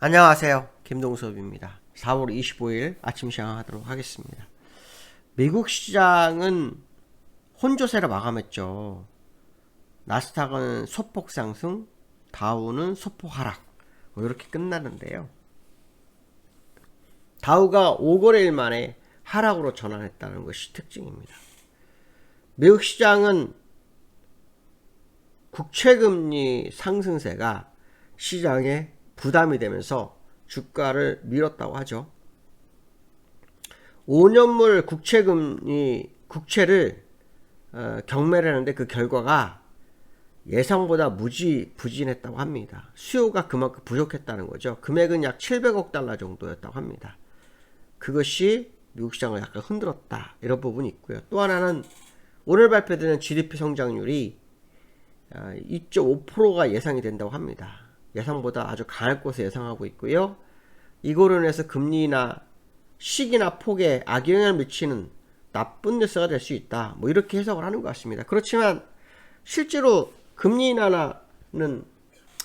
안녕하세요. 김동섭입니다. 4월 25일 아침 시작하도록 하겠습니다. 미국 시장은 혼조세를 마감했죠. 나스닥은 소폭 상승, 다우는 소폭 하락. 이렇게 끝나는데요. 다우가 5거래일 만에 하락으로 전환했다는 것이 특징입니다. 미국 시장은 국채금리 상승세가 시장에 부담이 되면서 주가를 밀었다고 하죠. 5년물 국채를 경매를 했는데 그 결과가 예상보다 무지부진했다고 합니다. 수요가 그만큼 부족했다는 거죠. 금액은 약 700억 달러 정도였다고 합니다. 그것이 미국 시장을 약간 흔들었다, 이런 부분이 있고요. 또 하나는 오늘 발표되는 GDP 성장률이 2.5%가 예상이 된다고 합니다. 예상보다 아주 강할 것을 예상하고 있고요. 이거로 인해서 금리나 시기나 폭에 악영향을 미치는 나쁜 뉴스가 될 수 있다, 이렇게 해석을 하는 것 같습니다. 그렇지만 실제로 금리 인하는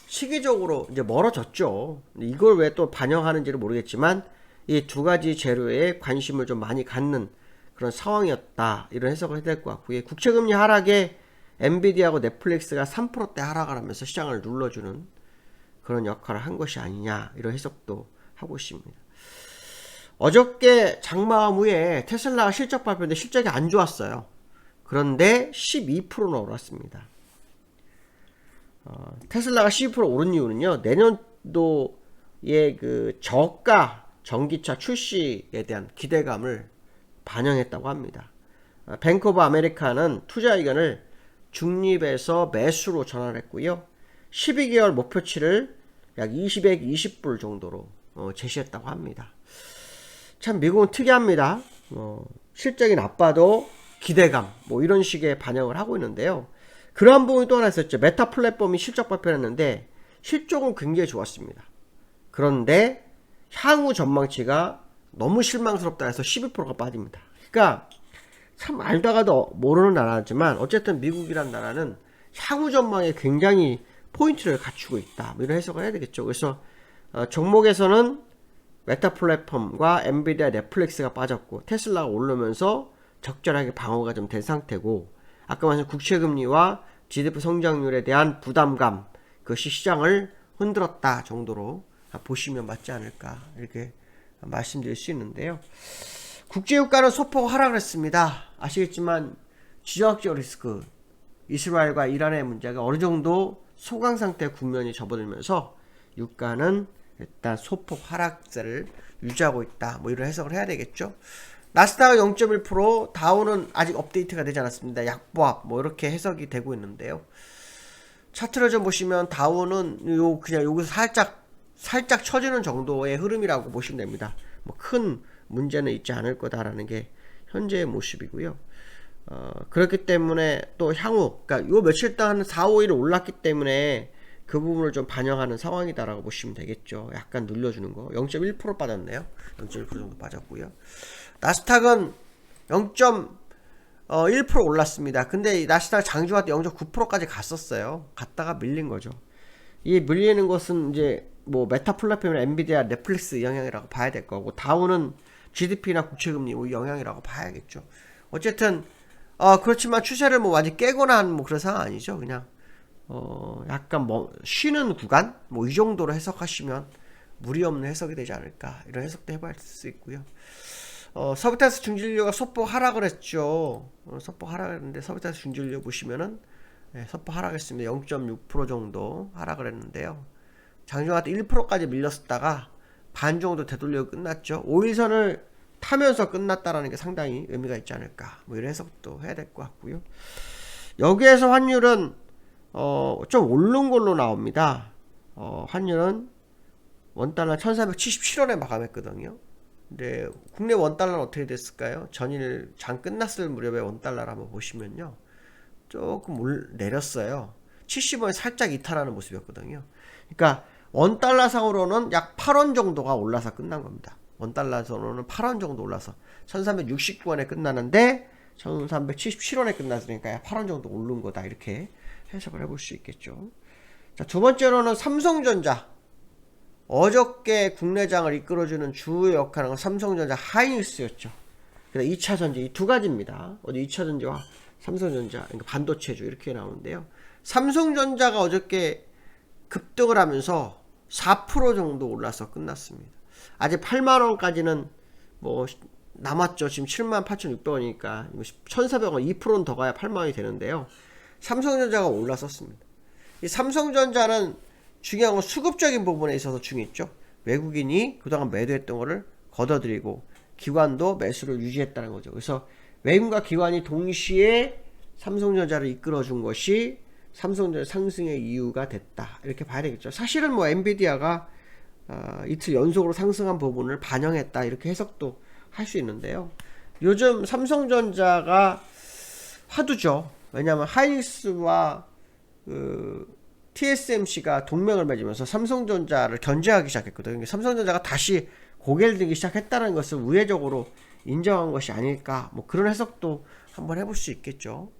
시기적으로 이제 멀어졌죠. 이걸 왜 또 반영하는지를 모르겠지만 이 두 가지 재료에 관심을 좀 많이 갖는 그런 상황이었다, 이런 해석을 해야 될 것 같고요. 국채금리 하락에 엔비디아하고 넷플릭스가 3%대 하락을 하면서 시장을 눌러주는 그런 역할을 한 것이 아니냐, 이런 해석도 하고 있습니다. 어저께 장마감 후에 테슬라가 실적 발표인데 실적이 안 좋았어요. 그런데 12%나 올랐습니다. 테슬라가 12% 오른 이유는요, 내년도에 그 저가 전기차 출시에 대한 기대감을 반영했다고 합니다. 뱅크 오브 아메리카는 투자 의견을 중립에서 매수로 전환했고요. 12개월 목표치를 약 220불 정도로 제시했다고 합니다. 참 미국은 특이합니다. 실적이 나빠도 기대감 이런 식의 반영을 하고 있는데요. 그러한 부분이 또 하나 있었죠. 메타 플랫폼이 실적 발표를 했는데 실적은 굉장히 좋았습니다. 그런데 향후 전망치가 너무 실망스럽다 해서 12%가 빠집니다. 그러니까 참 알다가도 모르는 나라지만 어쨌든 미국이란 나라는 향후 전망에 굉장히 포인트를 갖추고 있다, 이런 해석을 해야 되겠죠. 그래서 종목에서는 메타 플랫폼과 엔비디아, 넷플릭스가 빠졌고 테슬라가 오르면서 적절하게 방어가 좀 된 상태고, 아까 말씀 국채금리와 GDP 성장률에 대한 부담감, 그것이 시장을 흔들었다 정도로 보시면 맞지 않을까, 이렇게 말씀드릴 수 있는데요. 국제유가는 소폭 하락을 했습니다. 아시겠지만 지정학적 리스크, 이스라엘과 이란의 문제가 어느 정도 소강 상태 국면이 접어들면서 유가는 일단 소폭 하락세를 유지하고 있다, 이런 해석을 해야 되겠죠. 나스닥은 0.1%, 다우는 아직 업데이트가 되지 않았습니다. 약보합 이렇게 해석이 되고 있는데요. 차트를 좀 보시면 다우는 그냥 여기서 살짝 쳐지는 정도의 흐름이라고 보시면 됩니다. 큰 문제는 있지 않을 거다라는 게 현재의 모습이고요. 그렇기 때문에 또 향후, 그러니까 요 며칠 동안 4, 5일 올랐기 때문에 그 부분을 좀 반영하는 상황이다라고 보시면 되겠죠. 약간 눌려주는 거. 0.1% 빠졌네요. 0.1% 정도 빠졌고요. 나스닥은 0.1% 올랐습니다. 근데 나스닥 장중할 때 0.9%까지 갔었어요. 갔다가 밀린 거죠. 이 밀리는 것은 이제 메타 플랫폼이나 엔비디아, 넷플릭스 영향이라고 봐야 될 거고, 다우는 GDP나 국채금리 영향이라고 봐야겠죠. 어쨌든 그렇지만 추세를 완전 깨거나 하는 그런 상황 아니죠. 그냥 약간 쉬는 구간 이 정도로 해석하시면 무리 없는 해석이 되지 않을까, 이런 해석도 해볼 수 있고요. 서비타스 중진료가 소폭 하락을 했죠. 소폭 하락했는데 서비타스 중진료 보시면은 소폭 하락했습니다. 0.6% 정도 하락을 했는데요. 장중할 때 1%까지 밀렸었다가 반 정도 되돌려 끝났죠. 5일선을 타면서 끝났다라는 게 상당히 의미가 있지 않을까, 이런 해석도 해야 될 것 같고요. 여기에서 환율은 좀 오른 걸로 나옵니다. 환율은 원달러 1377원에 마감했거든요. 근데 국내 원달러는 어떻게 됐을까요? 전일 장 끝났을 무렵에 원달러를 한번 보시면요, 조금 내렸어요. 70원에 살짝 이탈하는 모습이었거든요. 그러니까 원달러 상으로는 약 8원 정도가 올라서 끝난 겁니다. 원달러 선으로는 8원 정도 올라서 1369원에 끝나는데 1377원에 끝났으니까 약 8원 정도 오른 거다, 이렇게 해석을 해볼 수 있겠죠. 자, 두 번째로는 삼성전자. 어저께 국내장을 이끌어주는 주 역할은 삼성전자 하이닉스였죠. 그래서 2차전지 이 두 가지입니다. 어디 2차전지와 삼성전자, 그러니까 반도체주 이렇게 나오는데요. 삼성전자가 어저께 급등을 하면서 4% 정도 올라서 끝났습니다. 아직 8만원까지는 뭐 남았죠. 지금 78,600원이니까 1,400원 2%는 더 가야 8만원이 되는데요. 삼성전자가 올라섰습니다. 이 삼성전자는 중요한 건 수급적인 부분에 있어서 중요했죠. 외국인이 그동안 매도했던 거를 걷어들이고 기관도 매수를 유지했다는 거죠. 그래서 외국인과 기관이 동시에 삼성전자를 이끌어준 것이 삼성전자 상승의 이유가 됐다. 이렇게 봐야 되겠죠. 사실은 뭐 엔비디아가 이틀 연속으로 상승한 부분을 반영했다. 이렇게 해석도 할 수 있는데요. 요즘 삼성전자가 화두죠. 왜냐하면 하이닉스와 TSMC가 동맹을 맺으면서 삼성전자를 견제하기 시작했거든요. 삼성전자가 다시 고개를 들기 시작했다는 것을 우회적으로 인정한 것이 아닐까, 뭐 그런 해석도 한번 해볼 수 있겠죠.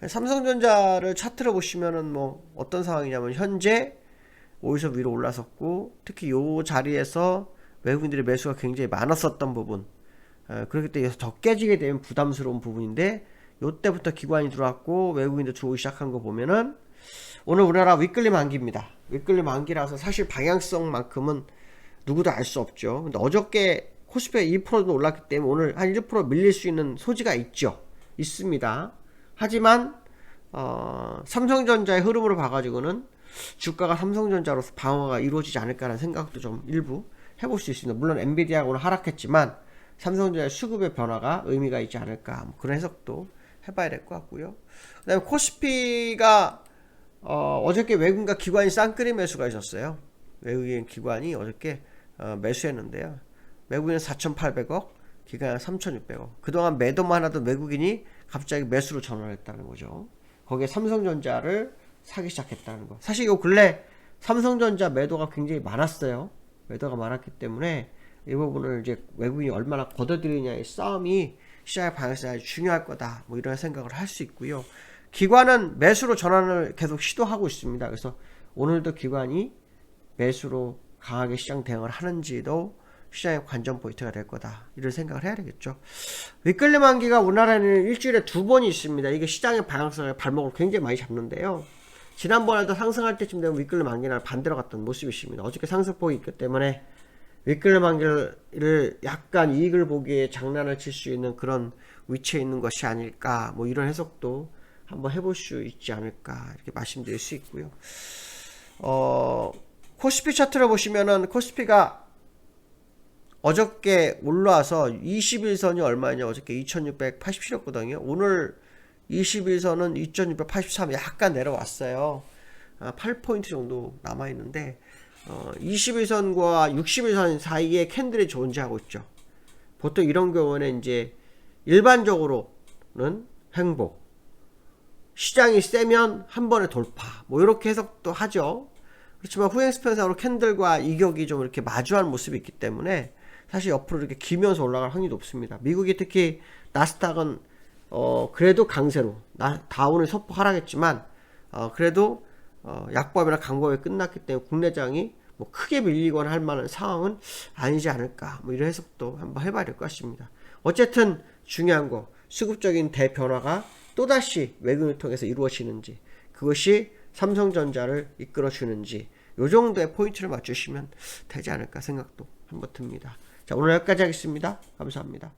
삼성전자를 차트로 보시면은 뭐 어떤 상황이냐면 현재 5에서 위로 올라섰고, 특히 요 자리에서 외국인들의 매수가 굉장히 많았었던 부분, 그렇기 때문에 더 깨지게 되면 부담스러운 부분인데, 요때부터 기관이 들어왔고 외국인도 들어오기 시작한 거 보면은 오늘 우리나라 윗끌림 만기입니다. 윗끌림 만기라서 사실 방향성만큼은 누구도 알 수 없죠. 근데 어저께 코스피가 2%도 올랐기 때문에 오늘 한 1% 밀릴 수 있는 소지가 있습니다. 하지만 삼성전자의 흐름으로 봐가지고는 주가가 삼성전자로서 방어가 이루어지지 않을까라는 생각도 좀 일부 해볼 수 있습니다. 물론 엔비디아가 오늘 하락했지만 삼성전자의 수급의 변화가 의미가 있지 않을까, 뭐 그런 해석도 해봐야 될 것 같고요. 그 다음에 코스피가 어저께 외국인과 기관이 쌍끌이 매수가 있었어요. 외국인 기관이 어저께 매수했는데요. 외국인은 4,800억, 기관은 3,600억. 그동안 매도만 하던 외국인이 갑자기 매수로 전환을 했다는 거죠. 거기에 삼성전자를 사기 시작했다는 거. 사실 요 근래 삼성전자 매도가 굉장히 많았어요. 매도가 많았기 때문에 이 부분을 이제 외국인이 얼마나 걷어들이냐의 싸움이 시장의 방향성이 아주 중요할 거다, 뭐 이런 생각을 할 수 있고요. 기관은 매수로 전환을 계속 시도하고 있습니다. 그래서 오늘도 기관이 매수로 강하게 시장 대응을 하는지도 시장의 관전 포인트가 될 거다, 이런 생각을 해야 되겠죠. 윗끌림 만기가 우리나라에는 일주일에 2번이 있습니다. 이게 시장의 방향성을 발목을 굉장히 많이 잡는데요. 지난번에도 상승할 때쯤 되면 윗끌림 만기를 반대로 갔던 모습이 있습니다. 어저께 상승폭이 있기 때문에 윗끌림 만기를 약간 이익을 보기에 장난을 칠 수 있는 그런 위치에 있는 것이 아닐까, 뭐 이런 해석도 한번 해볼 수 있지 않을까, 이렇게 말씀드릴 수 있고요. 코스피 차트를 보시면은 코스피가 어저께 올라와서 21선이 얼마냐, 어저께 2687이었거든요. 오늘 21선은 2683, 약간 내려왔어요. 8포인트 정도 남아있는데 21선과 61선 사이에 캔들이 존재하고 있죠. 보통 이런 경우는 이제 일반적으로는 행복, 시장이 세면 한 번에 돌파, 뭐 이렇게 해석도 하죠. 그렇지만 후행스펜상으로 캔들과 이격이 좀 이렇게 마주한 모습이 있기 때문에 사실 옆으로 이렇게 기면서 올라갈 확률이 높습니다. 미국이 특히 나스닥은 그래도 강세로, 다운을 소폭 하락했지만 그래도 약보합이나 강보합이 끝났기 때문에 국내장이 뭐 크게 밀리거나 할 만한 상황은 아니지 않을까, 뭐 이런 해석도 한번 해봐야 될 것 같습니다. 어쨌든 중요한 거, 수급적인 대변화가 또다시 외국인을 통해서 이루어지는지, 그것이 삼성전자를 이끌어주는지, 요 정도의 포인트를 맞추시면 되지 않을까 생각도 한번 듭니다. 자, 오늘 여기까지 하겠습니다. 감사합니다.